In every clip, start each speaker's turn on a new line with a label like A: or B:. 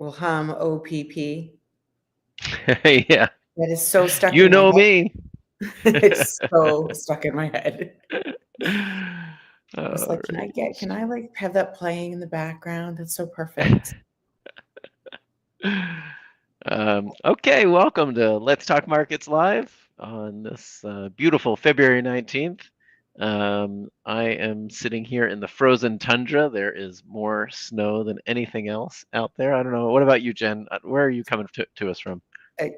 A: will hum OPP.
B: Yeah,
A: That is so stuck
B: you
A: in my
B: know
A: head.
B: me.
A: It's so stuck in my head. I was
B: All
A: like, can
B: right.
A: I like have that playing in the background? That's so perfect.
B: Okay, welcome to Let's Talk Markets Live on this beautiful February 19th. I am sitting here in the frozen tundra. There is more snow than anything else out there. I don't know. What about you, Jen? Where are you coming to us from?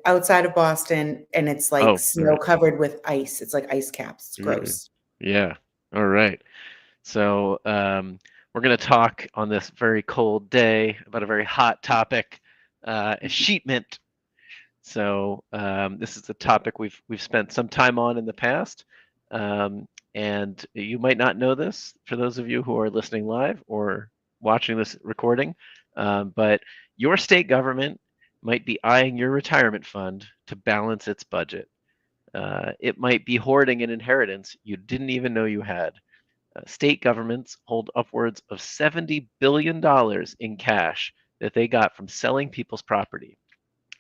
A: Outside of Boston, and it's
B: Oh,
A: like
B: all
A: snow
B: right.
A: covered with ice. It's like ice caps. It's
B: Mm,
A: gross.
B: yeah. All right. So we're going to talk on this very cold day about a very hot topic, sheetment. So this is a topic we've spent some time on in the past, and you might not know this for those of you who are listening live or watching this recording, but your state government might be eyeing your retirement fund to balance its budget. It might be hoarding an inheritance you didn't even know you had. State governments hold upwards of $70 billion in cash that they got from selling people's property.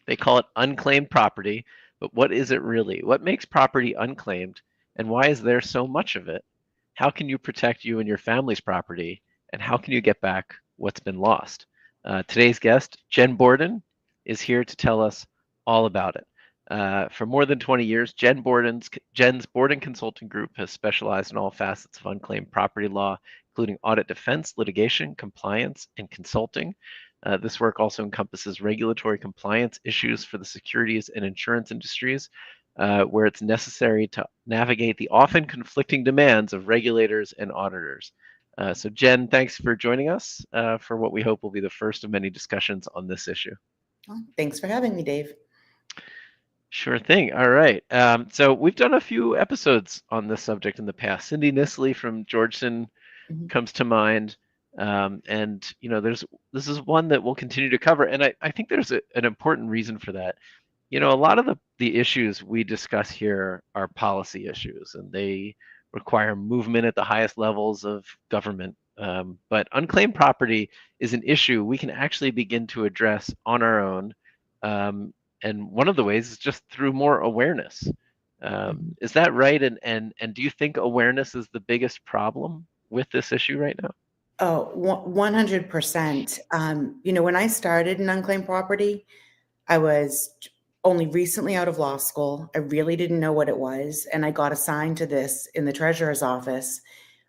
B: They call it unclaimed property, but what is it really? What makes property unclaimed, and why is there so much of it? How can you protect you and your family's property, and how can you get back what's been lost? Today's guest, Jen Borden, is here to tell us all about it. For more than 20 years, Jen's Borden Consulting Group has specialized in all facets of unclaimed property law, including audit defense, litigation, compliance, and consulting. This work also encompasses regulatory compliance issues for the securities and insurance industries, where it's necessary to navigate the often conflicting demands of regulators and auditors. So Jen, thanks for joining us for what we hope will be the first of many discussions on this issue.
A: Oh, thanks for having me, Dave.
B: Sure thing. All right. So we've done a few episodes on this subject in the past. Cindy Nisley from Georgetown
A: Mhm.
B: comes to mind. And this is one that we'll continue to cover. And I think there's an important reason for that. A lot of the issues we discuss here are policy issues, and they require movement at the highest levels of government. But unclaimed property is an issue we can actually begin to address on our own. And one of the ways is just through more awareness.
A: Mhm.
B: Is that right? And do you think awareness is the biggest problem with this issue right now?
A: Oh, 100%. When I started in unclaimed property, I was only recently out of law school. I really didn't know what it was, and I got assigned to this in the treasurer's office.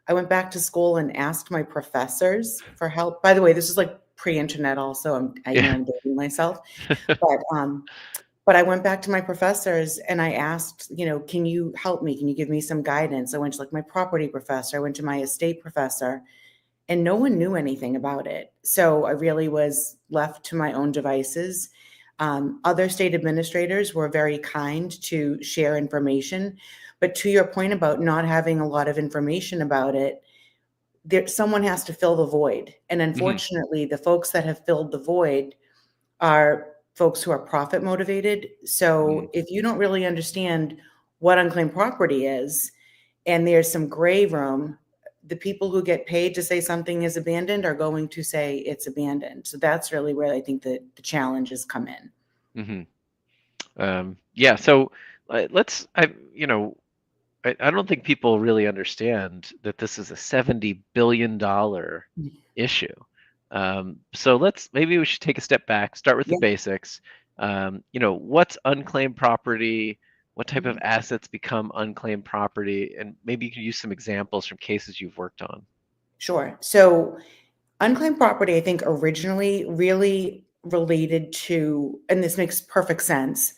A: I went back to school and asked my professors for help. By the way, this is like pre-internet also. I know
B: Yeah.
A: I'm dating myself, but but I went back to my professors and I asked, can you help me? Can you give me some guidance? I went to like my property professor, I went to my estate professor, and no one knew anything about it. So I really was left to my own devices. Other state administrators were very kind to share information. But to your point about not having a lot of information about it, someone has to fill the void. And
B: Hmm.
A: unfortunately, the folks that have filled the void are folks who are profit motivated. So if you don't really understand what unclaimed property is, and there's some gray room, the people who get paid to say something is abandoned are going to say it's abandoned. So that's really where I think the challenges come in.
B: Hmm. Yeah. So I don't think people really understand that this is a $70 billion issue. So maybe we should take a step back, start with the
A: Yeah.
B: basics. What's unclaimed property? What type of
A: Mhm.
B: assets become unclaimed property? And maybe you can use some examples from cases you've worked on.
A: Sure. So unclaimed property, I think originally really related to, and this makes perfect sense,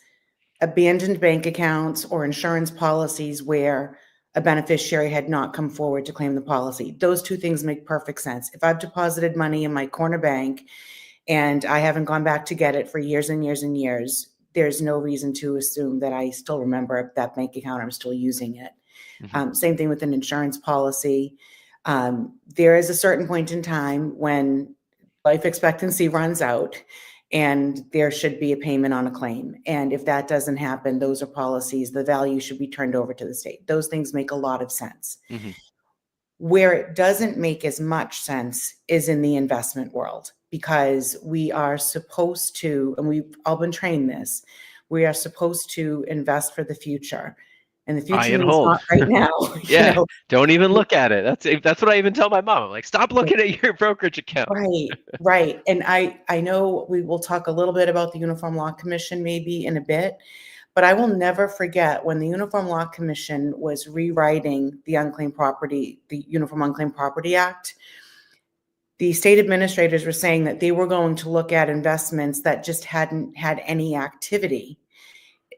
A: abandoned bank accounts or insurance policies where a beneficiary had not come forward to claim the policy. Those two things make perfect sense. If I've deposited money in my corner bank and I haven't gone back to get it for years and years and years, there's no reason to assume that I still remember that bank account, I'm still using it.
B: Hmm.
A: Same thing with an insurance policy. There is a certain point in time when life expectancy runs out and there should be a payment on a claim. And if that doesn't happen, those are policies, the value should be turned over to the state. Those things make a lot of sense.
B: Hmm.
A: Where it doesn't make as much sense is in the investment world. because we are supposed to, and we've all been trained this, we are supposed to invest for the future. And the
B: Buy
A: future
B: and
A: means
B: hold.
A: not right now, you
B: Yeah,
A: know.
B: don't even look at it. That's what I even tell my mom. I'm like, stop looking at your brokerage account.
A: Right, right. And I know we will talk a little bit about the Uniform Law Commission maybe in a bit, but I will never forget when the Uniform Law Commission was rewriting the Uniform Unclaimed Property Act. The state administrators were saying that they were going to look at investments that just hadn't had any activity,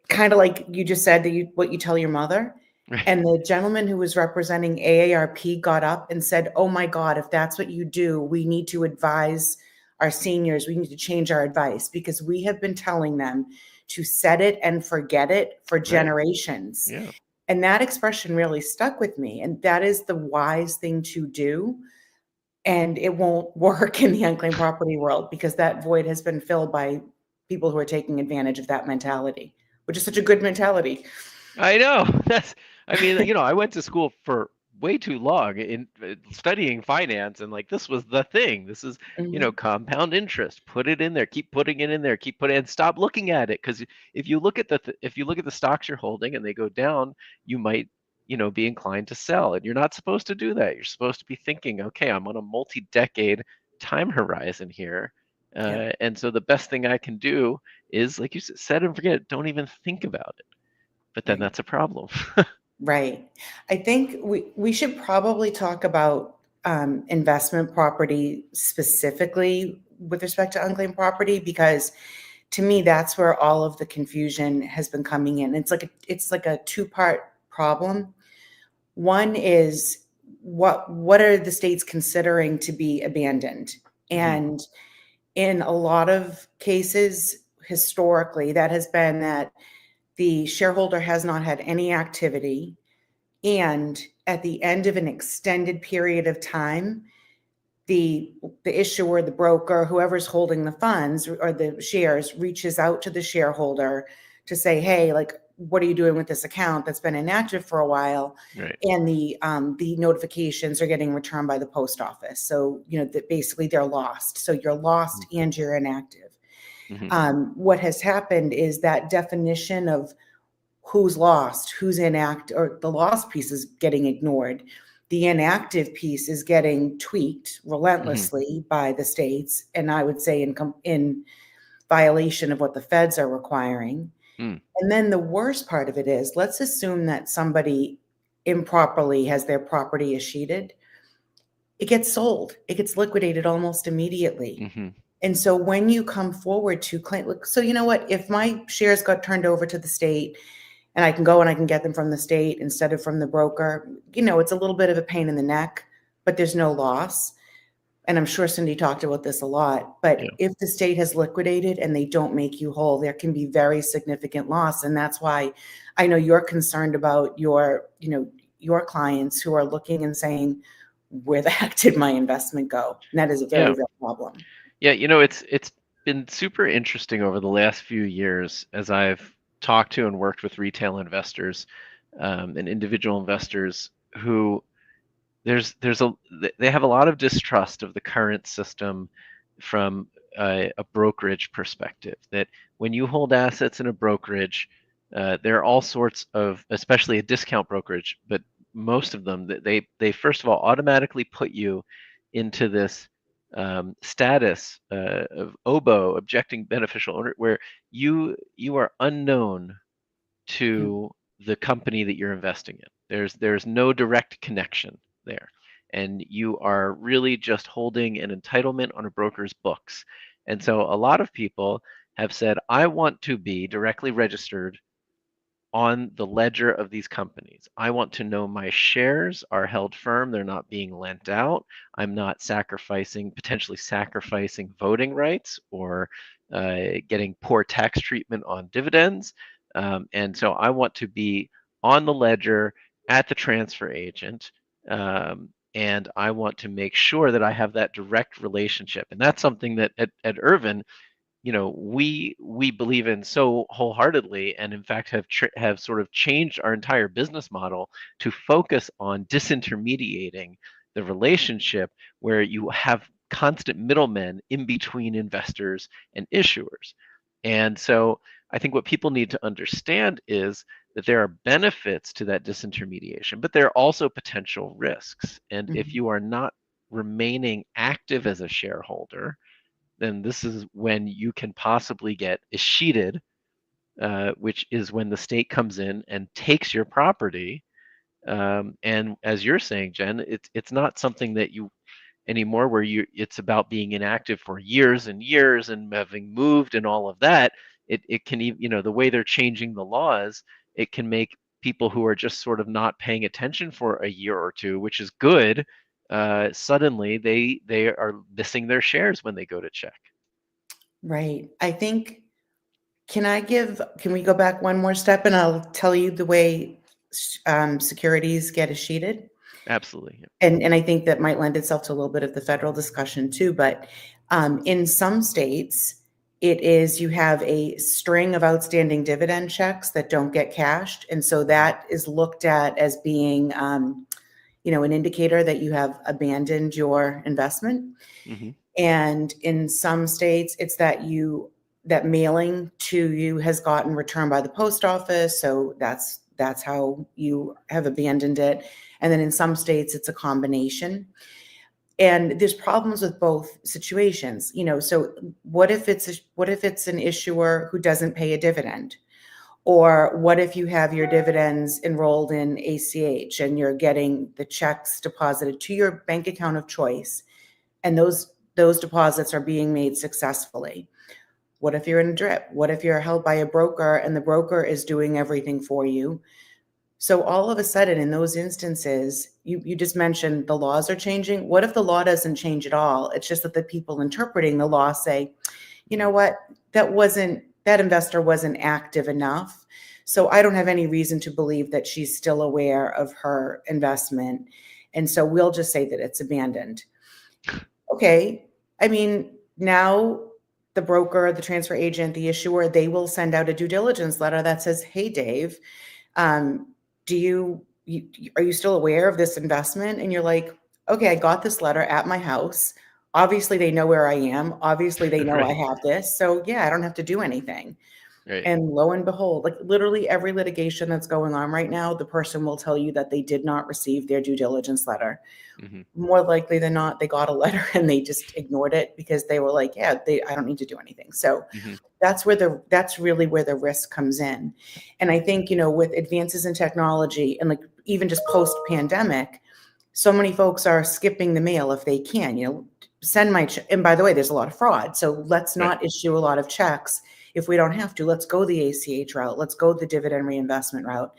A: kind of like you just said, what you tell your mother.
B: Right.
A: And the gentleman who was representing AARP got up and said, "Oh my God, if that's what you do, we need to advise our seniors. We need to change our advice because we have been telling them to set it and forget it for
B: Right.
A: generations."
B: Yeah.
A: And that expression really stuck with me. And that is the wise thing to do. And it won't work in the unclaimed property world because that void has been filled by people who are taking advantage of that mentality, which is such a good mentality.
B: I know. I mean, I went to school for way too long in studying finance, and like this was the thing. This is,
A: Mhm.
B: compound interest. Put it in there. Keep putting it in there. Keep putting and stop looking at it because if you look at the stocks you're holding and they go down, you might, be inclined to sell. And you're not supposed to do that. You're supposed to be thinking, okay, I'm on a multi-decade time horizon here.
A: Yep.
B: And so the best thing I can do is, like you said, set and forget it. Don't even think about it. But then
A: Right.
B: that's a problem.
A: Right. I think we should probably talk about investment property specifically with respect to unclaimed property because to me that's where all of the confusion has been coming in. It's like a two-part problem. One is what are the states considering to be abandoned?
B: Mhm,
A: And in a lot of cases, historically, that has been that the shareholder has not had any activity. And at the end of an extended period of time, the the issuer, the broker, whoever's holding the funds or the shares reaches out to the shareholder to say, "Hey, like, what are you doing with this account that's been inactive for a while?"
B: right.
A: And the notifications are getting returned by the post office. So that basically they're lost. So you're lost and you're inactive.
B: Mhm,
A: What has happened is that definition of who's lost, who's inactive, or the lost piece is getting ignored. The inactive piece is getting tweaked
B: mhm,
A: relentlessly by the states, and I would say in violation of what the feds are requiring.
B: mm,
A: And then the worst part of it is, let's assume that somebody improperly has their property escheated. It gets sold. It gets liquidated almost immediately.
B: mhm,
A: And so when you come forward to claim, so you know what, if my shares got turned over to the state and I can go and I can get them from the state instead of from the broker, it's a little bit of a pain in the neck, but there's no loss. And I'm sure Cindy talked about this a lot,
B: yeah,
A: but if the state has liquidated and they don't make you whole, there can be very significant loss. And that's why I know you're concerned about your clients who are looking and saying, where the heck did my investment go? And that is a very
B: yeah.
A: real problem.
B: Yeah, it's been super interesting over the last few years as I've talked to and worked with retail investors, and individual investors who they have a lot of distrust of the current system from a brokerage perspective. That when you hold assets in a brokerage, there are all sorts of, especially a discount brokerage, but most of them, they first of all automatically put you into this status of OBO, objecting beneficial owner, where you are unknown
A: Mm,
B: to the company that you're investing in. There's no direct connection there. And you are really just holding an entitlement on a broker's books. And so a lot of people have said, I want to be directly registered on the ledger of these companies. I want to know my shares are held firm, they're not being lent out. I'm not potentially sacrificing voting rights or getting poor tax treatment on dividends. And so I want to be on the ledger at the transfer agent. And I want to make sure that I have that direct relationship. And that's something that at Irvin, we believe in so wholeheartedly, and in fact have sort of changed our entire business model to focus on disintermediating the relationship where you have constant middlemen in between investors and issuers. And so I think what people need to understand is that there are benefits to that disintermediation, but there are also potential risks. And if you are not remaining active as a shareholder, then this is when you can possibly get escheated, which is when the state comes in and takes your property. And as you're saying, Jen, it's not something that you anymore where it's about being inactive for years and years and having moved and all of that. It can even, the way they're changing the laws, it can make people who are just sort of not paying attention for a year or two, which is good. Suddenly they are missing their shares when they go to check.
A: Right. I think, can we go back one more step and I'll tell you the way securities get escheated?
B: Absolutely. Yeah.
A: And I think that might lend itself to a little bit of the federal discussion too. But in some states, it is you have a string of outstanding dividend checks that don't get cashed. And so that is looked at as being, an indicator that you have abandoned your investment.
B: Mm-hmm.
A: And in some states, it's that mailing to you has gotten returned by the post office. So that's how you have abandoned it. And then in some states, it's a combination. And there's problems with both situations. So what if it's an issuer who doesn't pay a dividend? Or what if you have your dividends enrolled in ACH and you're getting the checks deposited to your bank account of choice, and those deposits are being made successfully? What if you're in a drip? What if you're held by a broker and the broker is doing everything for you? So all of a sudden, in those instances, you just mentioned the laws are changing. What if the law doesn't change at all? It's just that the people interpreting the law say, you know what, that investor wasn't active enough. So I don't have any reason to believe that she's still aware of her investment. And so we'll just say that it's abandoned. Okay. I mean, now the broker, the transfer agent, the issuer, they will send out a due diligence letter that says, hey, Dave, are you still aware of this investment? And you're like, okay, I got this letter at my house. Obviously they know where I am. Obviously they know I
B: Right.
A: have this. So yeah, I don't have to do anything.
B: Right.
A: And lo and behold, like literally every litigation that's going on right now, the person will tell you that they did not receive their due diligence letter.
B: Mm-hmm.
A: More likely than not, they got a letter and they just ignored it because they were like, yeah, I don't need to do anything. So
B: Mm-hmm.
A: that's really where the risk comes in. And I think, with advances in technology and like even just post pandemic, so many folks are skipping the mail if they can, send my check. And by the way, there's a lot of fraud. So let's
B: Right.
A: not issue a lot of checks if we don't have to. Let's go the ACH route. Let's go the dividend reinvestment route.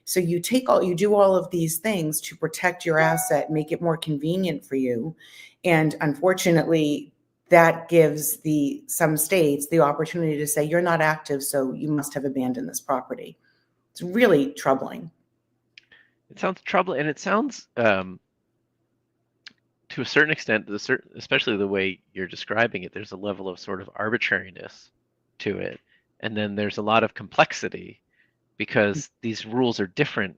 A: So you do all of these things to protect your asset, make it more convenient for you. And unfortunately, that gives some states the opportunity to say, you're not active, so you must have abandoned this property. It's really troubling.
B: It sounds troubling, and it sounds, to a certain extent, especially the way you're describing it, there's a level of sort of arbitrariness to it, and then there's a lot of complexity because these rules are different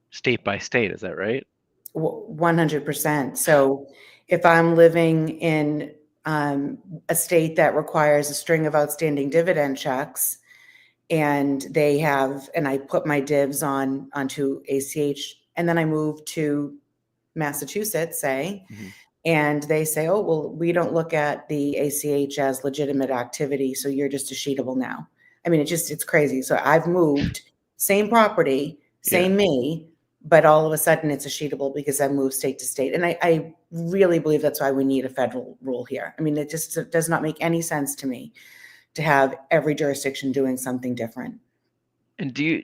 B: state by state. Is that right?
A: 100%. So if I'm living in a state that requires a string of outstanding dividend checks, and I put my divs onto ACH, and then I move to Massachusetts, say,
B: Mm-hmm.
A: and they say, oh, well, we don't look at the ACH as legitimate activity, so you're just escheatable now. I mean, it's crazy. So I've moved, same property,
B: Yeah.
A: same me, but all of a sudden it's escheatable because I moved state to state. And I really believe that's why we need a federal rule here. I mean, it just does not make any sense to me to have every jurisdiction doing something different.
B: And do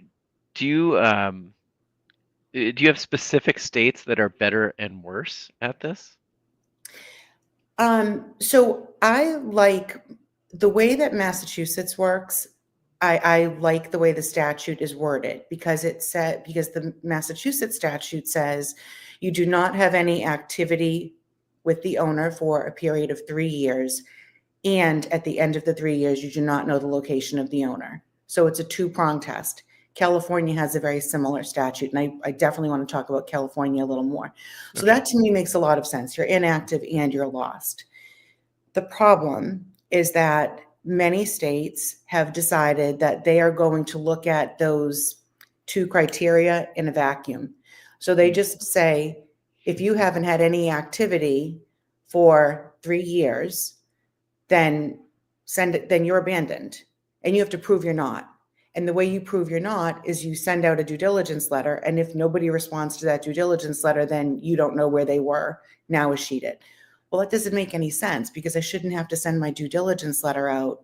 B: you have specific states that are better and worse at this?
A: So I like the way that Massachusetts works. I like the way the statute is worded because the Massachusetts statute says you do not have any activity with the owner for a period of 3 years. And at the end of the 3 years, you do not know the location of the owner. So it's a two-prong test. California has a very similar statute, and I definitely want to talk about California a little more. So
B: Okay.
A: that to me makes a lot of sense. You're inactive and you're lost. The problem is that many states have decided that they are going to look at those two criteria in a vacuum. So they just say, if you haven't had any activity for 3 years, then then you're abandoned. And you have to prove you're not. And the way you prove you're not is you send out a due diligence letter. And if nobody responds to that due diligence letter, then you don't know where they were. Now is sheeted. Well, that doesn't make any sense because I shouldn't have to send my due diligence letter out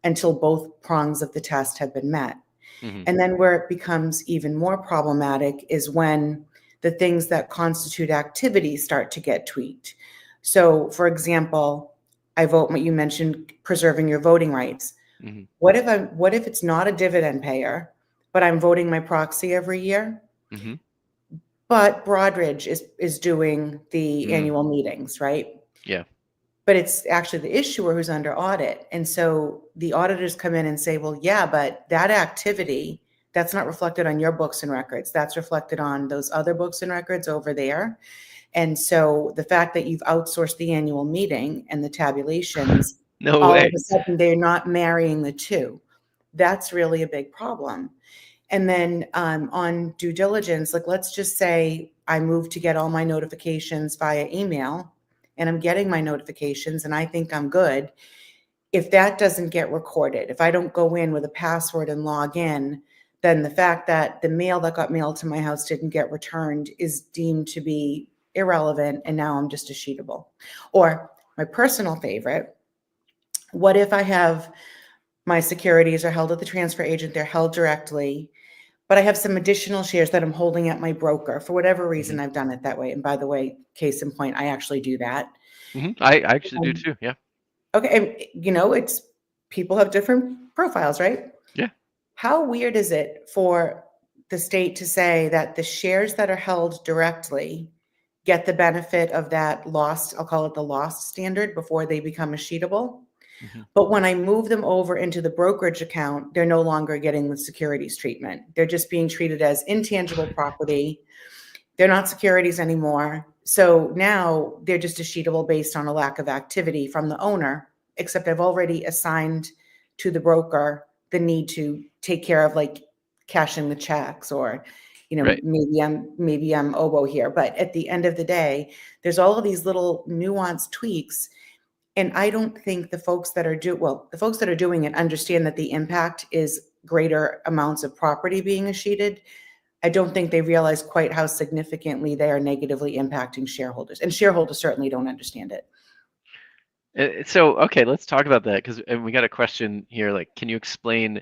A: until both prongs of the test have been met.
B: Mm-hmm.
A: And then where it becomes even more problematic is when the things that constitute activity start to get tweaked. So, for example, I vote what you mentioned, preserving your voting rights.
B: Mm-hmm.
A: What if it's not a dividend payer, but I'm voting my proxy every year?
B: Mm-hmm.
A: But Broadridge is doing the annual meetings, right?
B: Yeah.
A: But it's actually the issuer who's under audit. And so the auditors come in and say, well, yeah, but that activity, that's not reflected on your books and records. That's reflected on those other books and records over there. And so the fact that you've outsourced the annual meeting and the tabulations,
B: No
A: all
B: way.
A: of a sudden they're not marrying the two. That's really a big problem. And then on due diligence, like let's just say I move to get all my notifications via email and I'm getting my notifications and I think I'm good. If that doesn't get recorded, if I don't go in with a password and log in, then the fact that the mail that got mailed to my house didn't get returned is deemed to be irrelevant. And now I'm just a sheetable. Or my personal favorite, what if I have my securities are held at the transfer agent, they're held directly, but I have some additional shares that I'm holding at my broker. For whatever reason, I've done it that way. And by the way, case in point, I actually do that.
B: Mm-hmm. I actually do too. Yeah.
A: Okay, and it's people have different profiles, right?
B: Yeah.
A: How weird is it for the state to say that the shares that are held directly get the benefit of that lost, I'll call it the lost standard before they become a sheetable?
B: Mm-hmm.
A: But when I move them over into the brokerage account, they're no longer getting the securities treatment. They're just being treated as intangible property. They're not securities anymore. So now they're just sheetable based on a lack of activity from the owner, except I've already assigned to the broker the need to take care of like cashing the checks or
B: Right.
A: maybe I'm oboe here. But at the end of the day, there's all of these little nuanced tweaks. And I don't think the folks that are the folks that are doing it understand that the impact is greater amounts of property being escheated. I don't think they realize quite how significantly they are negatively impacting shareholders, and shareholders certainly don't understand it.
B: So, okay, let's talk about that because we got a question here. Like, can you explain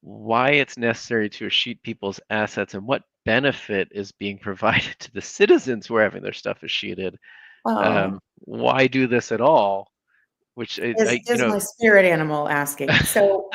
B: why it's necessary to escheat people's assets and what benefit is being provided to the citizens who are having their stuff escheated?
A: Oh,
B: Why do this at all? Which
A: is my spirit animal asking. So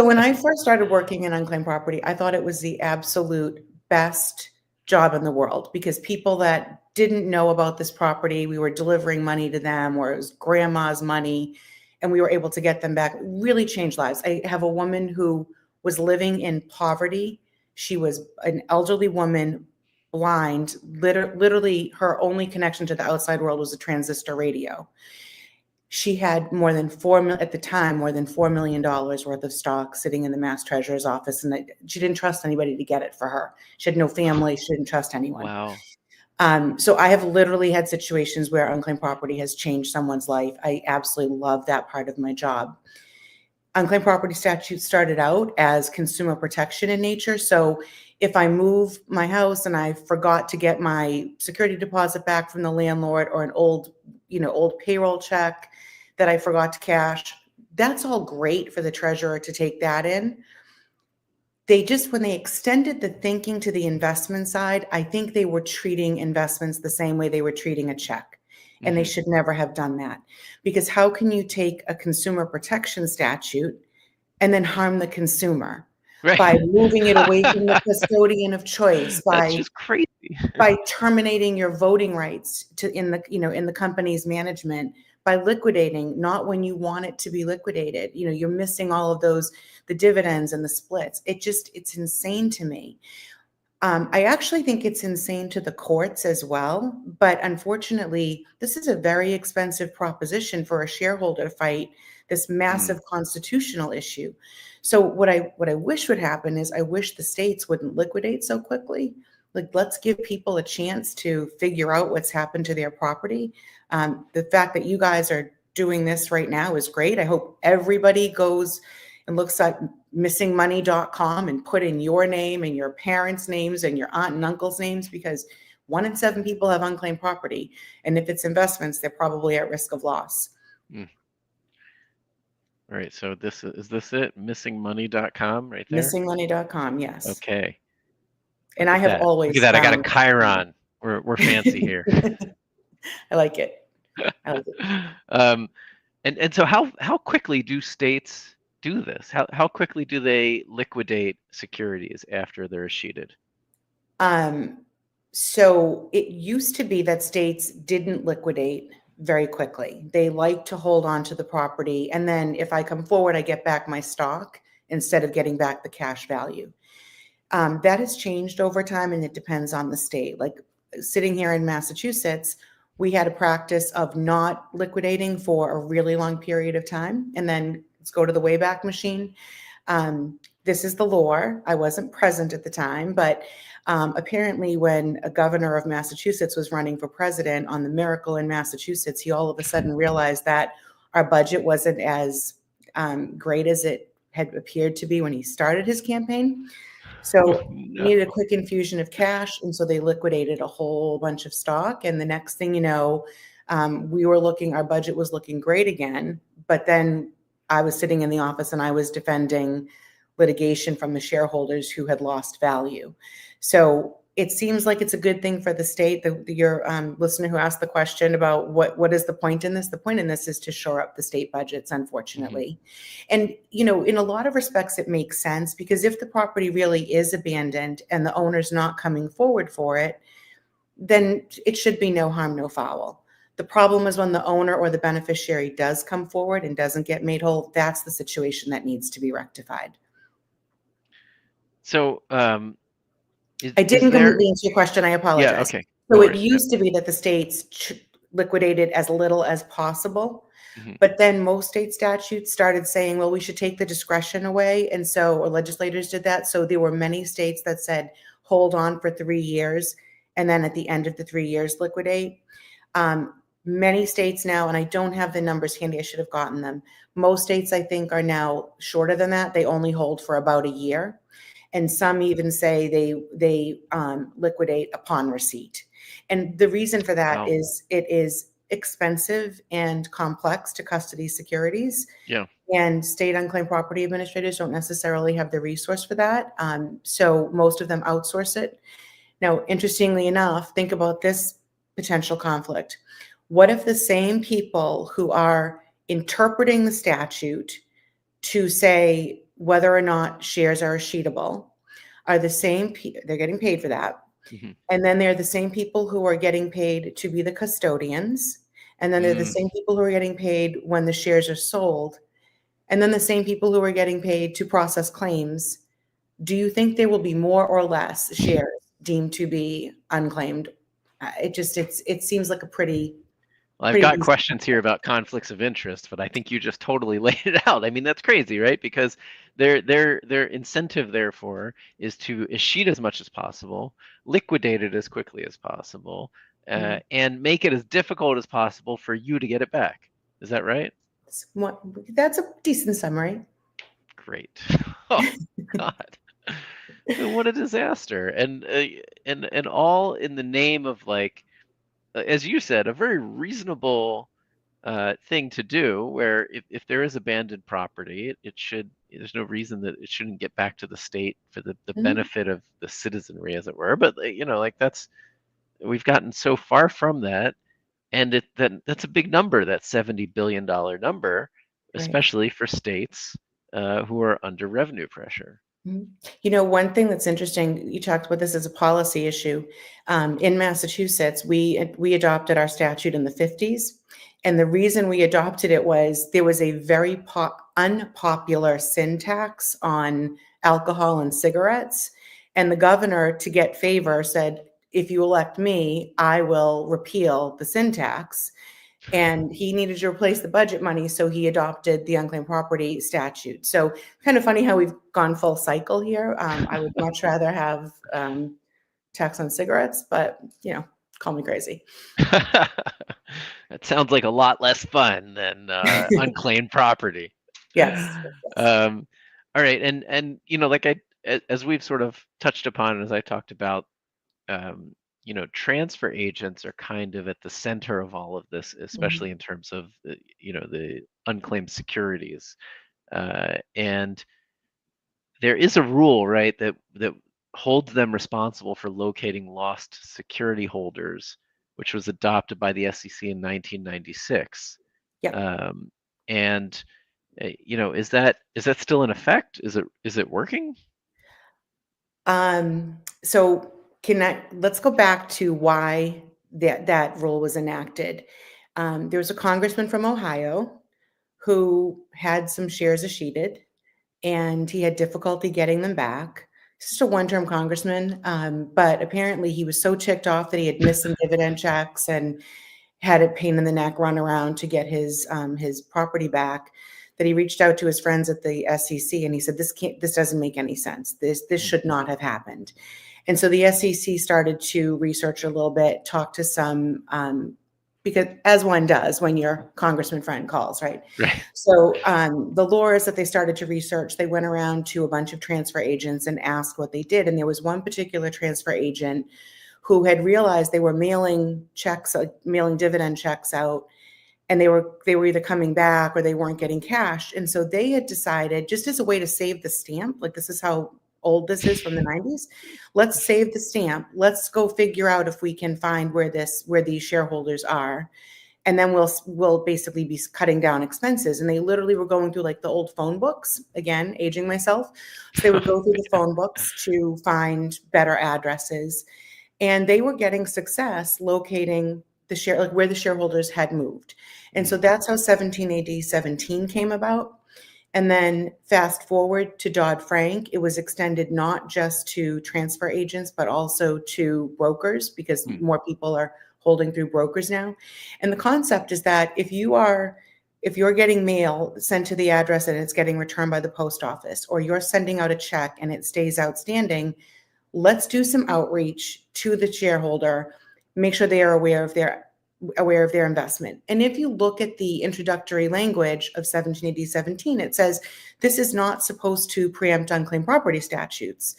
A: when I first started working in unclaimed property, I thought it was the absolute best job in the world because people that didn't know about this property, we were delivering money to them or it was grandma's money and we were able to get them back. It really changed lives. I have a woman who was living in poverty. She was an elderly woman, blind, literally her only connection to the outside world was a transistor radio. She had more than at the time, more than $4 million worth of stock sitting in the Mass Treasurer's office. And she didn't trust anybody to get it for her. She had no family. She didn't trust anyone.
B: Wow.
A: So I have literally had situations where unclaimed property has changed someone's life. I absolutely love that part of my job. Unclaimed property statute started out as consumer protection in nature. So if I move my house and I forgot to get my security deposit back from the landlord or an old payroll check that I forgot to cash, that's all great for the treasurer to take that in. When they extended the thinking to the investment side, I think they were treating investments the same way they were treating a check. And they should never have done that. Because how can you take a consumer protection statute and then harm the consumer?
B: Right.
A: By moving it away from the custodian of choice,
B: That's just crazy.
A: by terminating your voting rights in the company's management, by liquidating, not when you want it to be liquidated. You're missing all of those, the dividends and the splits. It's insane to me. I actually think it's insane to the courts as well, but unfortunately, this is a very expensive proposition for a shareholder to fight this
B: Mm,
A: massive constitutional issue. So what I wish would happen is I wish the states wouldn't liquidate so quickly. Like, let's give people a chance to figure out what's happened to their property. The fact that you guys are doing this right now is great. I hope everybody goes and looks at missingmoney.com and put in your name and your parents' names and your aunt and uncle's names, because 1 in 7 people have unclaimed property. And if it's investments, they're probably at risk of loss.
B: mm. All right, so is this it? Missingmoney.com right there?
A: Missingmoney.com, yes.
B: Okay.
A: And
B: Look
A: I
B: at
A: have
B: that. Look at
A: always
B: that. I got a
A: found
B: Chiron. We're fancy here.
A: I like it. I like it.
B: Um, and so how quickly do states do this? How quickly do they liquidate securities after they're sheeted?
A: Um, so it used to be that states didn't liquidate very quickly. They like to hold on to the property. And then if I come forward, I get back my stock instead of getting back the cash value. That has changed over time, and it depends on the state. Like, sitting here in Massachusetts, we had a practice of not liquidating for a really long period of time, and then let's go to the Wayback Machine. This is the lore. I wasn't present at the time, but apparently, when a governor of Massachusetts was running for president on the Miracle in Massachusetts, he all of a sudden realized that our budget wasn't as great as it had appeared to be when he started his campaign. So he
B: No.
A: needed a quick infusion of cash, and so they liquidated a whole bunch of stock. And the next thing you know, our budget was looking great again. But then I was sitting in the office and I was defending litigation from the shareholders who had lost value. So it seems like it's a good thing for the state. Your listener who asked the question about what is the point in this? The point in this is to shore up the state budgets, unfortunately. And, in a lot of respects, it makes sense, because if the property really is abandoned and the owner's not coming forward for it, then it should be no harm, no foul. The problem is when the owner or the beneficiary does come forward and doesn't get made whole. That's the situation that needs to be rectified.
B: So
A: I
B: is
A: didn't
B: there?
A: completely answer your question. I
B: Yeah.
A: apologize.
B: Okay. No
A: So it
B: worries. Yeah.
A: used to be that the states liquidated as little as possible.
B: Mhm.
A: But then most state statutes started saying, well, we should take the discretion away. And so, or legislators did that. So there were many states that said, hold on for 3 years. And then at the end of the 3 years, liquidate. Many states now, and I don't have the numbers handy, I should have gotten them. Most states, I think, are now shorter than that. They only hold for about a year. And some even say they liquidate upon receipt. And the reason for that
B: Wow.
A: is it is expensive and complex to custody securities,
B: Yeah.
A: and state unclaimed property administrators don't necessarily have the resource for that. So most of them outsource it. Now, interestingly enough, think about this potential conflict. What if the same people who are interpreting the statute to say whether or not shares are sheetable are the same, they're getting paid for that.
B: Mhm.
A: And then they're the same people who are getting paid to be the custodians. And then they're the
B: Mm.
A: same people who are getting paid when the shares are sold. And then the same people who are getting paid to process claims. Do you think there will be more or less shares deemed to be unclaimed? It seems like a
B: Well, I've
A: pretty
B: got
A: decent.
B: questions here about conflicts of interest, but I think you just totally laid it out. I mean, that's crazy, right? Because their incentive, therefore, is to sheet as much as possible, liquidate it as quickly as possible,
A: Mm.
B: and make it as difficult as possible for you to get it back. Is that right?
A: That's a decent summary.
B: Great. Oh God. What a disaster. And all in the name of, like, as you said, a very reasonable thing to do, where if there is abandoned property, it should, there's no reason that it shouldn't get back to the state for the
A: Mhm.
B: benefit of the citizenry, as it were. But like, we've gotten so far from that, and that's a big number, that $70 billion number,
A: Right.
B: especially for states who are under revenue pressure.
A: Mhm. One thing that's interesting, you talked about this as a policy issue. In Massachusetts, we adopted our statute in the 50s. And the reason we adopted it was there was a very unpopular sin tax on alcohol and cigarettes. And the governor, to get favor, said, if you elect me, I will repeal the sin tax. And he needed to replace the budget money, so he adopted the unclaimed property statute. So kind of funny how we've gone full cycle here. I would much rather have tax on cigarettes, but call me crazy.
B: That sounds like a lot less fun than unclaimed property.
A: Yes. Yes.
B: All right, and like as we've sort of touched upon, as I talked about, transfer agents are kind of at the center of all of this, especially in terms of the unclaimed securities, and there is a rule, right, that holds them responsible for locating lost security holders, which was adopted by the SEC in 1996.
A: Yep.
B: And is that still in effect? Is it working?
A: So let's go back to why that rule was enacted. There was a congressman from Ohio who had some shares escheated, and he had difficulty getting them back. He's just a one-term congressman, but apparently he was so ticked off that he had missed some dividend checks and had a pain in the neck run around to get his property back, that he reached out to his friends at the SEC and he said, this doesn't make any sense. This should not have happened. And so the SEC started to research a little bit, talk to some, because as one does when your congressman friend calls, right?
B: Right.
A: So the lawyers that they started to research, they went around to a bunch of transfer agents and asked what they did. And there was one particular transfer agent who had realized they were mailing checks, mailing dividend checks out, and they were either coming back or they weren't getting cashed. And so they had decided, just as a way to save the stamp, like this is how old this is, from the 90s, let's save the stamp. Let's go figure out if we can find where these shareholders are. And then we'll basically be cutting down expenses. And they literally were going through like the old phone books, again, aging myself. So they would go through the phone books to find better addresses. And they were getting success locating like where the shareholders had moved. And so that's how 1780-17 came about. And then fast forward to Dodd-Frank, it was extended not just to transfer agents, but also to brokers, because more people are holding through brokers now. And the concept is that if you're getting mail sent to the address and it's getting returned by the post office, or you're sending out a check and it stays outstanding, let's do some outreach to the shareholder, make sure they are aware of their investment. And if you look at the introductory language of 1780-17, it says this is not supposed to preempt unclaimed property statutes,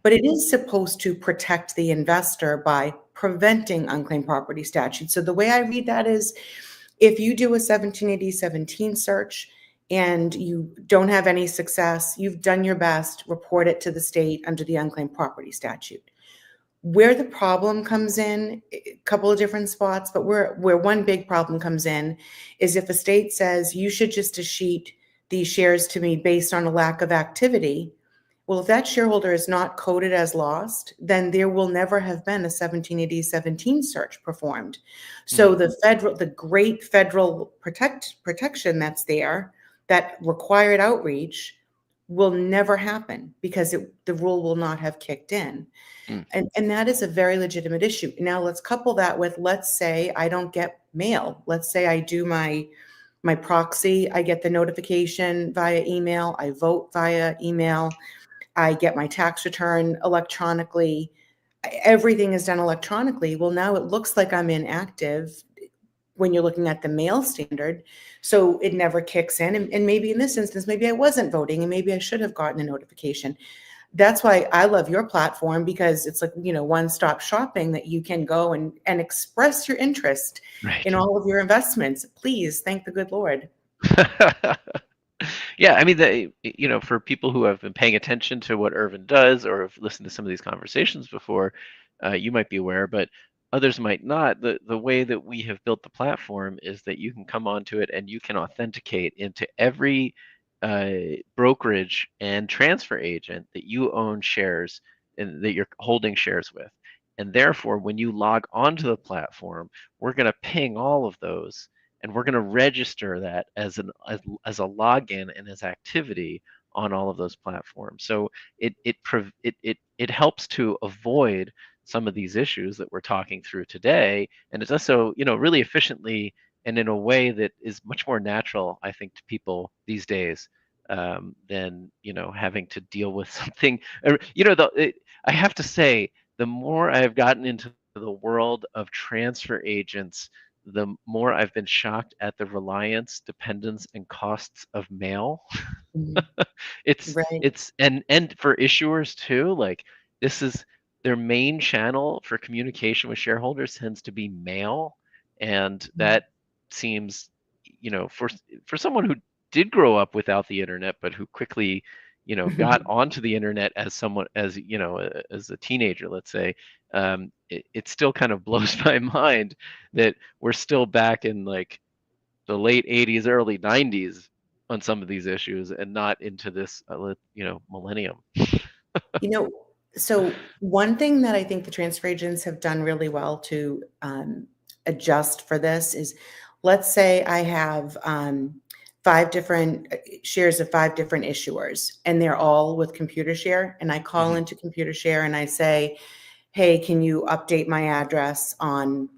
A: but it is supposed to protect the investor by preventing unclaimed property statutes. So the way I read that is, if you do a 1780-17 search and you don't have any success, you've done your best, report it to the state under the unclaimed property statute. Where the problem comes in, a couple of different spots, but where one big problem comes in is if a state says you should just escheat these shares to me based on a lack of activity. Well, if that shareholder is not coded as lost, then there will never have been a 1780-17 search performed. So the great federal protection that's there, that required outreach, will never happen because the rule will not have kicked in. And that is a very legitimate issue. Now let's couple that with, let's say I don't get mail. Let's say I do my proxy, I get the notification via email, I vote via email, I get my tax return electronically. Everything is done electronically. Well, now it looks like I'm inactive when you're looking at the mail standard. So it never kicks in. And maybe in this instance, maybe I wasn't voting and maybe I should have gotten a notification. That's why I love your platform, because it's like, one-stop shopping, that you can go and express your interest in all of your investments. Please, thank the good Lord.
B: Yeah, I mean, for people who have been paying attention to what Irvin does or have listened to some of these conversations before, you might be aware, but others might not. The way that we have built the platform is that you can come onto it and you can authenticate into every brokerage and transfer agent that you own shares and that you're holding shares with. And therefore, when you log onto the platform, we're going to ping all of those, and we're going to register that as a login and as activity on all of those platforms. So it helps to avoid some of these issues that we're talking through today, and it's also, really efficiently and in a way that is much more natural, I think, to people these days, than having to deal with something. I have to say, the more I've gotten into the world of transfer agents, the more I've been shocked at the reliance, dependence, and costs of mail.
A: Mhm.
B: it's
A: Right.
B: it's and for issuers too, like, this is their main channel for communication with shareholders tends to be mail, and
A: Mhm.
B: that seems, for someone who did grow up without the internet, but who quickly, got onto the internet as someone, as a teenager, let's say. It still kind of blows my mind that we're still back in, like, the late 80s, early 90s on some of these issues, and not into this, millennium.
A: You know, so one thing that I think the transfer agents have done really well to adjust for this is, let's say I have five different shares of five different issuers, and they're all with computer share. And I call
B: Hmm.
A: into computer share and I say, hey, can you update my address on,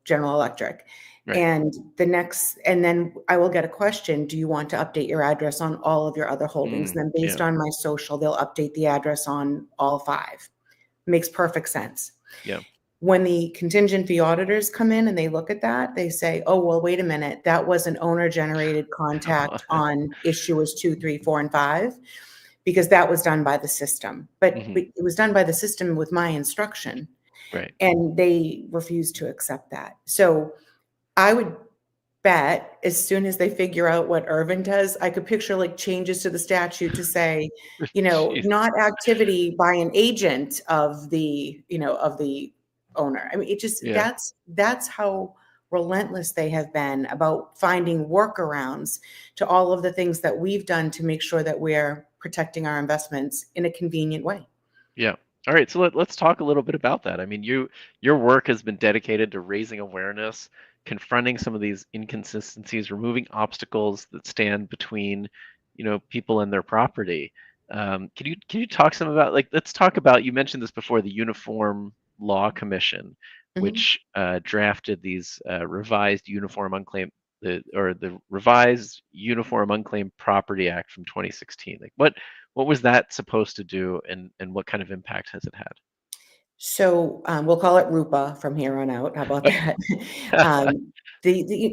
A: General Electric?
B: Right.
A: And then I will get a question, do you want to update your address on all of your other holdings?
B: Mm,
A: And then based
B: yeah.
A: on my social, they'll update the address on all five. Makes perfect sense.
B: Yeah.
A: When the contingent fee auditors come in and they look at that, they say, oh, well, wait a minute, that was an owner generated contact on issuers 2, 3, 4, and 5, because that was done by the system. But
B: Hmm.
A: it was done by the system with my instruction,
B: Right.
A: and they refuse to accept that. So I would bet as soon as they figure out what Irvin does, I could picture like changes to the statute to say,
B: Jeez.
A: not activity by an agent of the owner. I mean, it just
B: Yeah.
A: that's how relentless they have been about finding workarounds to all of the things that we've done to make sure that we're protecting our investments in a convenient way.
B: Yeah. All right. So let's talk a little bit about that. I mean, your work has been dedicated to raising awareness, confronting some of these inconsistencies, removing obstacles that stand between, people and their property. Can you talk some about, like, let's talk about, you mentioned this before, the Uniform Law Commission,
A: Mhm.
B: which drafted these revised Uniform Unclaimed the revised Uniform Unclaimed Property Act from 2016. Like, what was that supposed to do, and what kind of impact has it had?
A: So, we'll call it RUPA from here on out. How about that?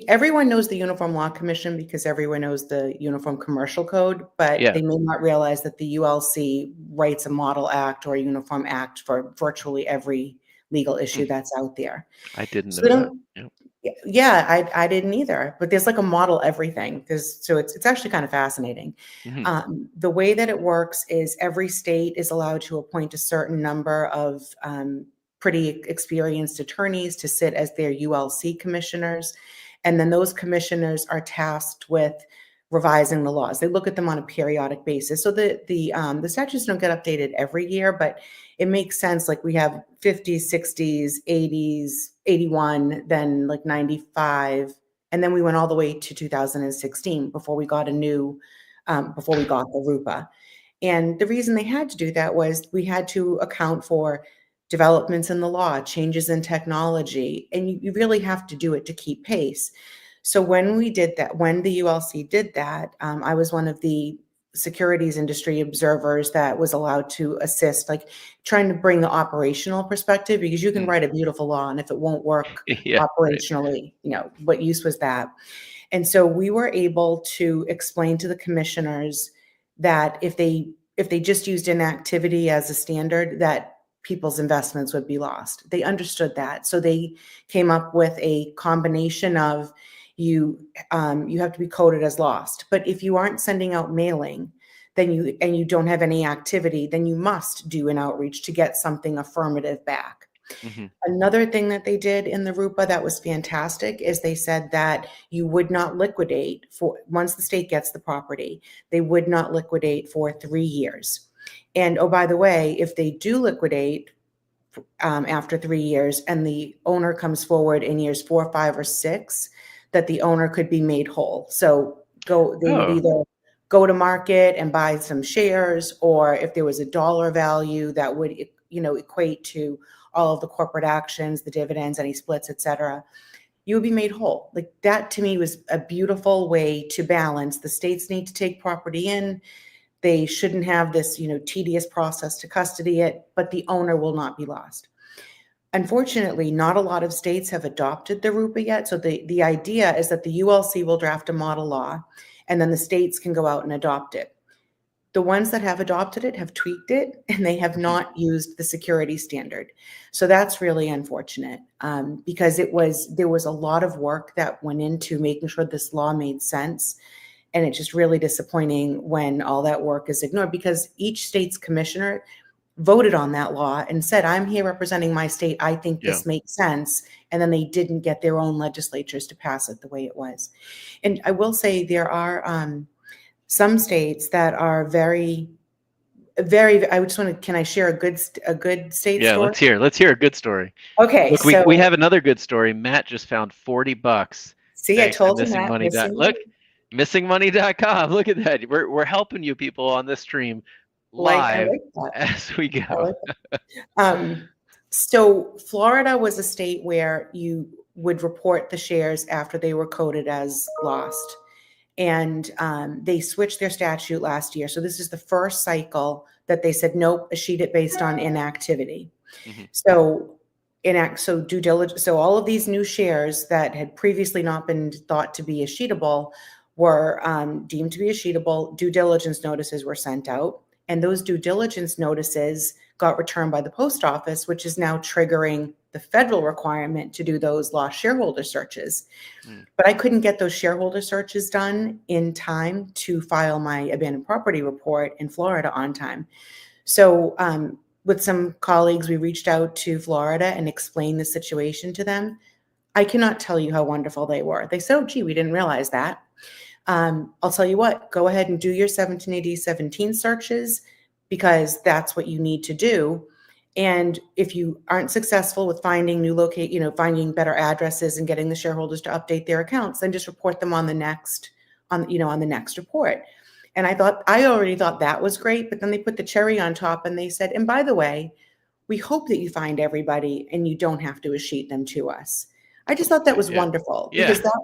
A: Everyone knows the Uniform Law Commission because everyone knows the Uniform Commercial Code, but
B: Yeah.
A: they may not realize that the ULC writes a model act or a uniform act for virtually every legal issue
B: Mm,
A: that's out there.
B: I didn't
A: So they
B: know that.
A: don't.
B: Yeah.
A: Yeah, I didn't either, but there's like a model everything. It's actually kind of fascinating.
B: Hmm.
A: The way that it works is every state is allowed to appoint a certain number of pretty experienced attorneys to sit as their ULC commissioners, and then those commissioners are tasked with revising the laws. They look at them on a periodic basis. So the statutes don't get updated every year, but it makes sense. Like we have 50s, 60s, 80s, 81, then like 95. And then we went all the way to 2016 before we got before we got the RUPA. And the reason they had to do that was we had to account for developments in the law, changes in technology, and you really have to do it to keep pace. So when we did that, when the ULC did that, I was one of the securities industry observers that was allowed to assist, like trying to bring the operational perspective, because you can
B: Mm.
A: write a beautiful law and if it won't work
B: Yeah. Right.
A: operationally, what use was that? And so we were able to explain to the commissioners that if they just used inactivity as a standard, that people's investments would be lost. They understood that. So they came up with a combination of you have to be coded as lost. But if you aren't sending out mailing, then you don't have any activity, then you must do an outreach to get something affirmative back.
B: Hmm.
A: Another thing that they did in the RUPA that was fantastic is they said that you would not liquidate for once the state gets the property, they would not liquidate for 3 years. And oh, by the way, if they do liquidate after 3 years and the owner comes forward in years 4, 5, or 6, that the owner could be made whole. So they would
B: Oh.
A: either go to market and buy some shares, or if there was a dollar value that would, equate to all of the corporate actions, the dividends, any splits, et cetera, you would be made whole. Like that to me was a beautiful way to balance. The states need to take property in. They shouldn't have this, tedious process to custody it, but the owner will not be lost. Unfortunately, not a lot of states have adopted the RUPA yet. So the idea is that the ULC will draft a model law and then the states can go out and adopt it. The ones that have adopted it have tweaked it and they have not used the security standard. So that's really unfortunate, because there was a lot of work that went into making sure this law made sense. And it's just really disappointing when all that work is ignored, because each state's commissioner voted on that law and said, I'm here representing my state. I think this makes sense. And then they didn't get their own legislatures to pass it the way it was. And I will say there are some states that are very, very, I just want to, can I share a good state story?
B: Let's hear a good story.
A: Okay.
B: Look, we have another good story. Matt just found $40.
A: See, I told you that.
B: Missingmoney.com. Look at that. We're helping you people on this stream live as we go.
A: So Florida was a state where you would report the shares after they were coded as lost. And they switched their statute last year. So this is the first cycle that they said, nope, sheet it based on inactivity. So due diligence. So all of these new shares that had previously not been thought to be escheatable were deemed to be escheatable. Due diligence notices were sent out. And those due diligence notices got returned by the post office, which is now triggering the federal requirement to do those lost shareholder searches. But I couldn't get those shareholder searches done in time to file my abandoned property report in Florida on time. So with some colleagues, we reached out to Florida and explained the situation to them. I cannot tell you how wonderful they were. They said, oh, gee, we didn't realize that. I'll tell you what, go ahead and do your 1780-17 searches, because that's what you need to do. And if you aren't successful with finding finding better addresses and getting the shareholders to update their accounts, then just report them on the next report. And I already thought that was great, but then they put the cherry on top and they said, and by the way, we hope that you find everybody and you don't have to escheat them to us. I just thought that was wonderful, because that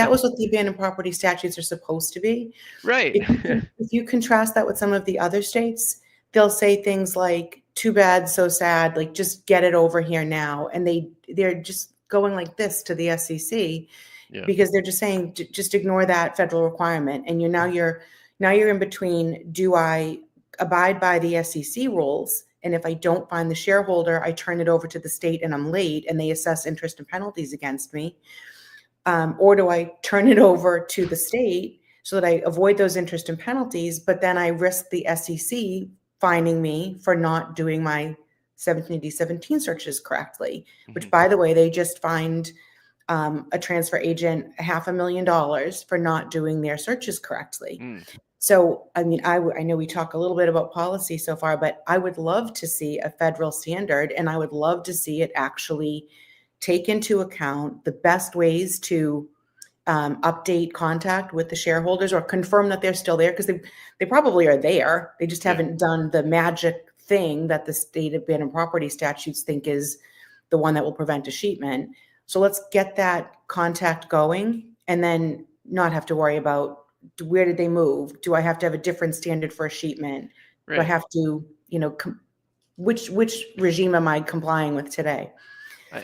A: was what the abandoned property statutes are supposed to be.
B: Right.
A: If you contrast that with some of the other states, they'll say things like, too bad, so sad, like just get it over here now. And they're just going like this to the SEC, because they're just saying, just ignore that federal requirement. And you're in between, do I abide by the SEC rules? And if I don't find the shareholder, I turn it over to the state and I'm late and they assess interest and penalties against me. Or do I turn it over to the state so that I avoid those interest and penalties, but then I risk the SEC finding me for not doing my 1780-17 searches correctly, which, by the way, they just fined a transfer agent $500,000 for not doing their searches correctly. So, I mean, I know we talk a little bit about policy so far, but I would love to see a federal standard, and I would love to see it actually take into account the best ways to update contact with the shareholders or confirm that they're still there, because they probably are there. They just haven't done the magic thing that the state abandoned property statutes think is the one that will prevent escheatment. So let's get that contact going and then not have to worry about, where did they move? Do I have to have a different standard for escheatment?
B: Right.
A: Do I have to, which regime am I complying with today?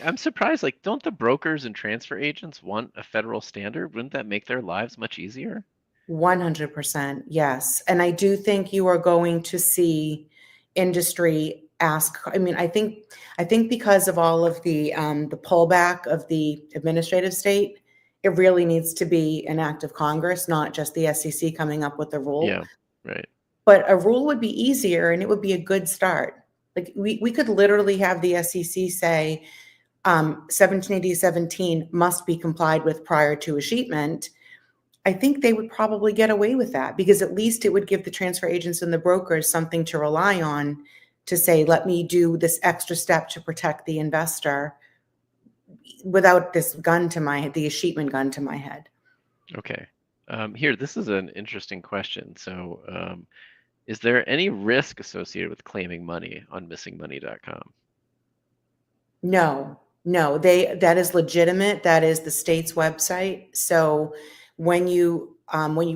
B: I'm surprised, like, don't the brokers and transfer agents want a federal standard? Wouldn't that make their lives much easier?
A: 100%, yes. And I do think you are going to see industry ask, I mean, I think because of all of the pullback of the administrative state, it really needs to be an act of Congress, not just the SEC coming up with a rule.
B: Yeah, right.
A: But a rule would be easier and it would be a good start. Like we could literally have the SEC say 1780-17 must be complied with prior to escheatment. I think they would probably get away with that, because at least it would give the transfer agents and the brokers something to rely on to say, let me do this extra step to protect the investor without this the escheatment gun to my head.
B: Okay. Here, this is an interesting question. So, is there any risk associated with claiming money on missingmoney.com?
A: No, no, that is legitimate. That is the state's website. So when you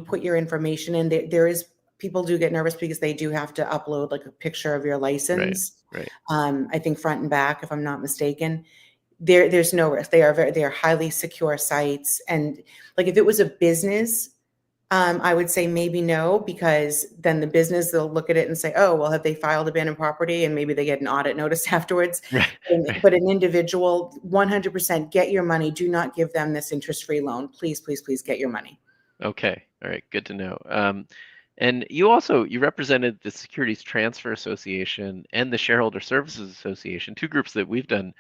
A: put your information in, there is people do get nervous because they do have to upload like a picture of your
B: Right,
A: license.
B: right,
A: I think front and back, if I'm not mistaken. There's no risk. They are highly secure sites. And like if it was a business, I would say maybe no, because then the business, they'll look at it and say, oh, well, have they filed abandoned property? And maybe they get an audit notice afterwards.
B: right, right.
A: But an individual, 100% get your money. Do not give them this interest-free loan. Please, please, please get your money.
B: Okay, all right, good to know. And you represented the Securities Transfer Association and the Shareholder Services Association, two groups that we've done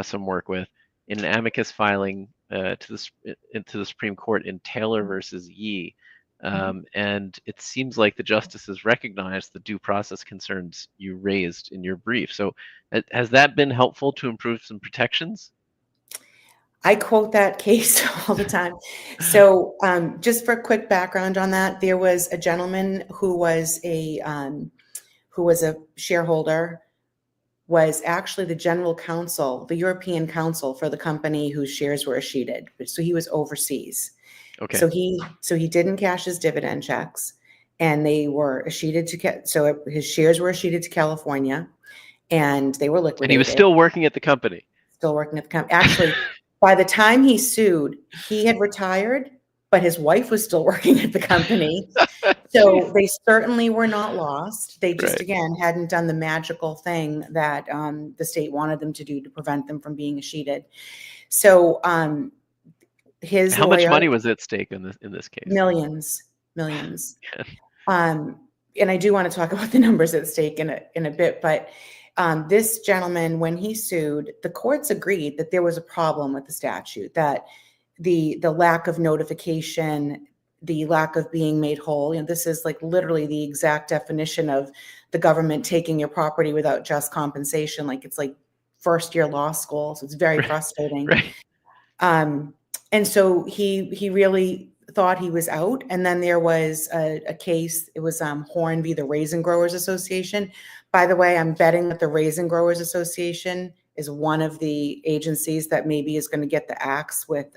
B: some work with, in an amicus filing into the Supreme Court in Taylor versus Yee. And it seems like the justices recognized the due process concerns you raised in your brief. So, has that been helpful to improve some protections?
A: I quote that case all the time. So, just for a quick background on that, there was a gentleman who was a shareholder, was actually the general counsel, the European counsel for the company whose shares were escheated. So he was overseas.
B: Okay.
A: So he didn't cash his dividend checks, and they were escheated so his shares were escheated to California, and they were
B: And he was
A: liquidated.
B: still working at the company.
A: Still working at the company. Actually, by the time he sued, he had retired, but his wife was still working at the company. So
B: Jeez.
A: they certainly were not lost. They just,
B: Right.
A: again, hadn't done the magical thing that the state wanted them to do to prevent them from being escheated. So his
B: How much
A: lawyer,
B: money was at stake in this case?
A: millions, millions. Um, and I do want to talk about the numbers at stake in a bit, but this gentleman, when he sued, the courts agreed that there was a problem with the statute, that the lack of notification, the lack of being made whole, this is like literally the exact definition of the government taking your property without just compensation. Like it's like first year law school, so it's very
B: Right.
A: frustrating.
B: Right.
A: Um, and so he really thought he was out. And then there was a case. It was Horn v. the Raisin Growers Association. By the way, I'm betting that the Raisin Growers Association is one of the agencies that maybe is going to get the axe with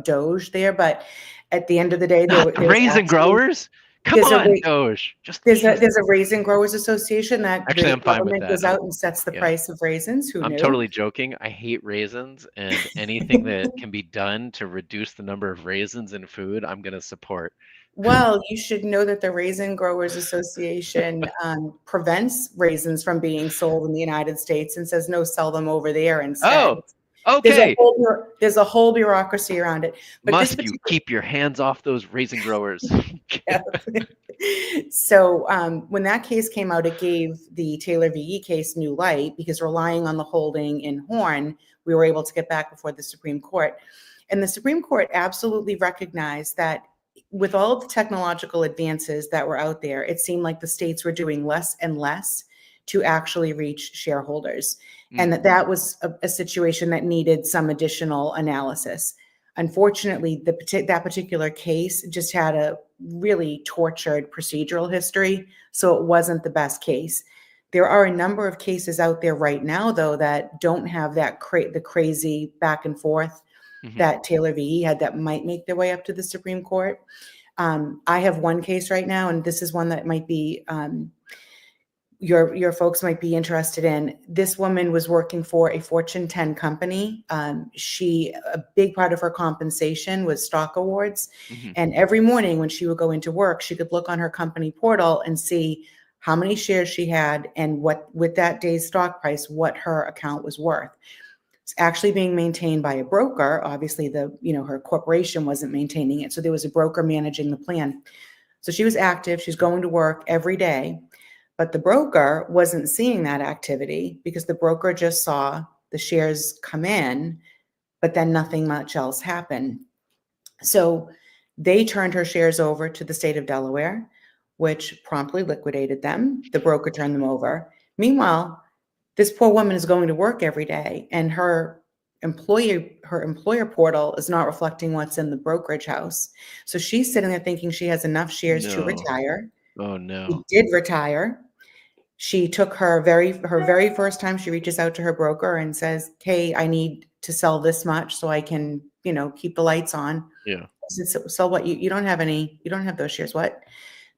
A: Doge there. But at the end of the day,
B: Not the
A: there's
B: raisin
A: actually
B: growers. Come
A: there's a
B: on, Doge. Just
A: there's a
B: raisin.
A: there's a Raisin Growers Association that
B: Actually,
A: the
B: I'm fine with
A: government
B: that.
A: goes out and sets the
B: Yeah,
A: price of raisins. Who
B: I'm
A: knew?
B: totally joking. I hate raisins, and anything that can be done to reduce the number of raisins in food, I'm gonna support.
A: Well, you should know that the Raisin Growers Association prevents raisins from being sold in the United States and says, no, sell them over there instead.
B: Oh, okay.
A: There's a whole bureaucracy around it. But this
B: Must you
A: particular,
B: keep your hands off those raisin growers?
A: yeah. So when that case came out, it gave the Taylor VE case new light, because relying on the holding in Horn, we were able to get back before the Supreme Court. And the Supreme Court absolutely recognized that with all of the technological advances that were out there, it seemed like the states were doing less and less to actually reach shareholders. And
B: Mm,
A: that was a situation that needed some additional analysis. Unfortunately, that particular case just had a really tortured procedural history, so it wasn't the best case. There are a number of cases out there right now, though, that don't have the crazy back and forth
B: mhm.
A: that Taylor VE had, that might make their way up to the Supreme Court. I have one case right now, and this is one that might be your folks might be interested in. This woman was working for a Fortune 10 company. A big part of her compensation was stock awards.
B: Mhm.
A: And every morning when she would go into work, she could look on her company portal and see how many shares she had, and what, with that day's stock price, what her account was worth. It's actually being maintained by a broker. Obviously, her corporation wasn't maintaining it. So there was a broker managing the plan. So she was active. She's going to work every day. But the broker wasn't seeing that activity, because the broker just saw the shares come in, but then nothing much else happened. So they turned her shares over to the state of Delaware, which promptly liquidated them. The broker turned them over. Meanwhile, this poor woman is going to work every day, and her employer portal is not reflecting what's in the brokerage house. So she's sitting there thinking she has enough shares to
B: No.
A: retire.
B: Oh
A: She
B: no.
A: did retire. She took her very first time she reaches out to her broker and says, "Hey, I need to sell this much so I can, keep the lights on."
B: Yeah.
A: I said, "So sell what? You don't have any, you don't have those shares. What?"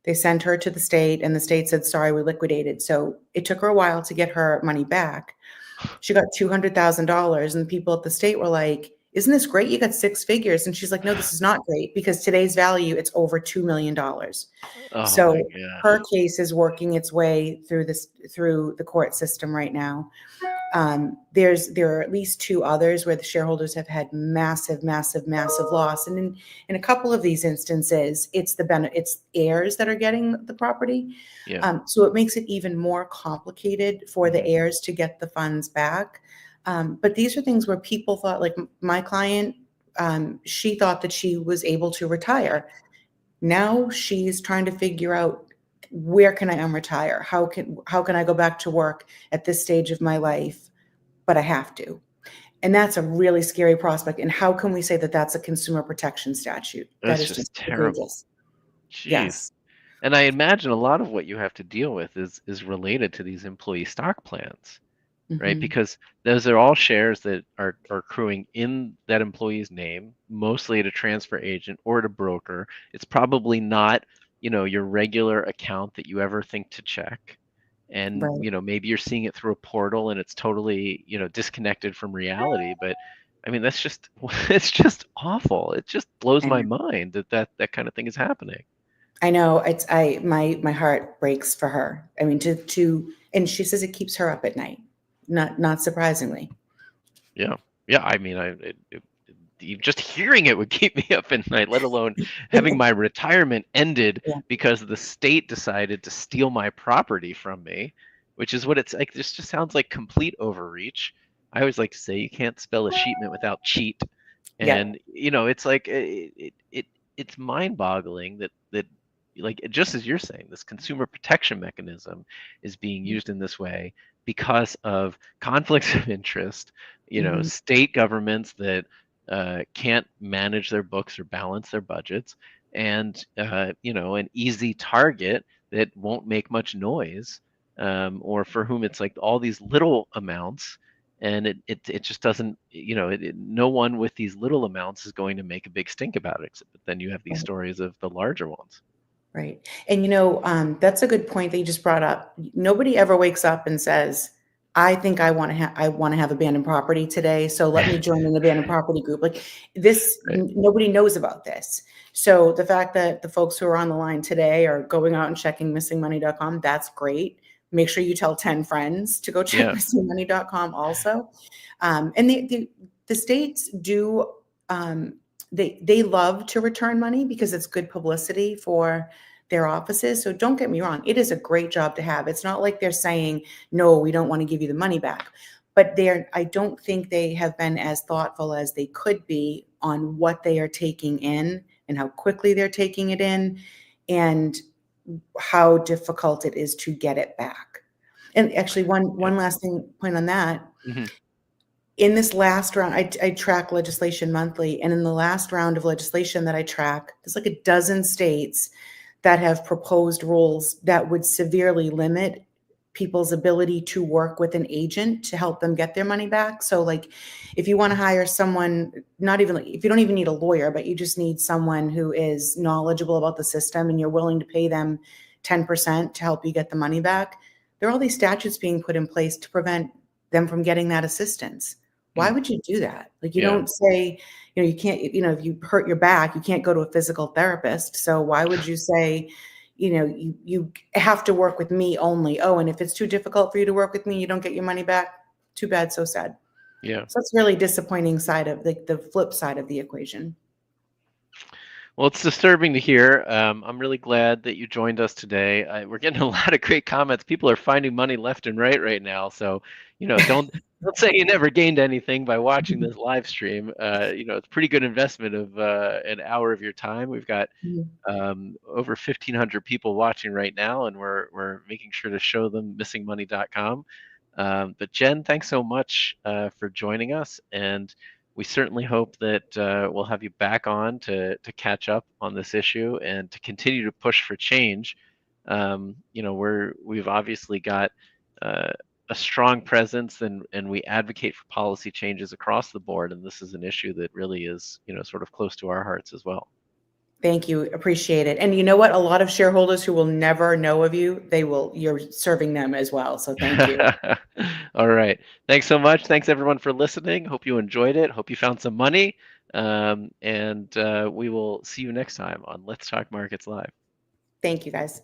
A: They sent her to the state and the state said, "Sorry, we liquidated." So it took her a while to get her money back. She got $200,000 and the people at the state were like, "Isn't this great? You got six figures." And she's like, "No, this is not great because today's value, it's over $2 million."
B: Oh my
A: So her
B: gosh.
A: case is working its way through the court system right now. There are at least two others where the shareholders have had massive, massive, massive loss, and in a couple of these instances, it's heirs that are getting the property.
B: Yeah.
A: So it makes it even more complicated for the
B: Mhm.
A: heirs to get the funds back. But these are things where people thought, like my client, she thought that she was able to retire. Now she's trying to figure out, where can I unretire? How can I go back to work at this stage of my life? But I have to. And that's a really scary prospect. And how can we say that that's a consumer protection statute? That
B: That's
A: is just
B: just terrible.
A: egregious.
B: Jeez.
A: Yes.
B: And I imagine a lot of what you have to deal with is related to these employee stock plans, right?
A: Hmm.
B: Because those are all shares that are accruing in that employee's name, mostly at a transfer agent or at a broker. It's probably not, your regular account that you ever think to check. And,
A: Right.
B: maybe you're seeing it through a portal and it's totally, disconnected from reality. But I mean, that's just it's just awful. It just blows
A: I
B: my
A: know.
B: mind that kind of thing is happening.
A: I know. My heart breaks for her. I mean, and she says it keeps her up at night. Not surprisingly.
B: Yeah. Yeah. I mean, just hearing it would keep me up at night, let alone having my retirement ended
A: Yeah.
B: because the state decided to steal my property from me, which is what it's like. This just sounds like complete overreach. I always like to say you can't spell achievement without cheat.
A: Yep.
B: And it's like it's mind-boggling that like just as you're saying, this consumer protection mechanism is being used in this way because of conflicts of interest,
A: Hmm.
B: state governments that can't manage their books or balance their budgets, and an easy target that won't make much noise, or for whom it's like all these little amounts, and it just doesn't, no one with these little amounts is going to make a big stink about it. But then you have these stories of the larger ones.
A: Right. And that's a good point that you just brought up. Nobody ever wakes up and says, "I think I want to have abandoned property today, so let me join an abandoned property group." Like
B: Right.
A: nobody knows about this. So the fact that the folks who are on the line today are going out and checking missingmoney.com, that's great. Make sure you tell 10 friends to go check
B: Yeah.
A: missingmoney.com also. And the states do, they love to return money because it's good publicity for their offices. So don't get me wrong, it is a great job to have. It's not like they're saying, "No, we don't want to give you the money back." But I don't think they have been as thoughtful as they could be on what they are taking in and how quickly they're taking it in and how difficult it is to get it back. And actually,
B: Yeah.
A: one last point on that.
B: Hmm.
A: In this last round, I track legislation monthly, and in the last round of legislation that I track, there's like a dozen states that have proposed rules that would severely limit people's ability to work with an agent to help them get their money back. So, like, if you want to hire someone, not even like, if you don't even need a lawyer, but you just need someone who is knowledgeable about the system and you're willing to pay them 10% to help you get the money back, there are all these statutes being put in place to prevent them from getting that assistance. Why
B: Mm.
A: would you do that? Like, you
B: Yeah.
A: don't say, you can't, if you hurt your back, you can't go to a physical therapist. So why would you say, you have to work with me only? Oh, and if it's too difficult for you to work with me, you don't get your money back. Too bad, so sad.
B: Yeah.
A: So that's really disappointing side of the flip side of the equation.
B: Well, it's disturbing to hear. I'm really glad that you joined us today. We're getting a lot of great comments. People are finding money left and right now. So, don't say you never gained anything by watching this live stream. It's a pretty good investment of an hour of your time. We've got
A: Mhm.
B: over 1,500 people watching right now, and we're making sure to show them missingmoney.com. But Jen, thanks so much for joining us, and we certainly hope that we'll have you back on to catch up on this issue and to continue to push for change. We've obviously got uh, a strong presence, and we advocate for policy changes across the board, and this is an issue that really is, sort of close to our hearts as well.
A: Thank you. Appreciate it. And you know what? A lot of shareholders who will never know of you, you're serving them as well. So thank you.
B: All right. Thanks so much. Thanks everyone for listening. Hope you enjoyed it. Hope you found some money. And we will see you next time on Let's Talk Markets Live.
A: Thank you, guys.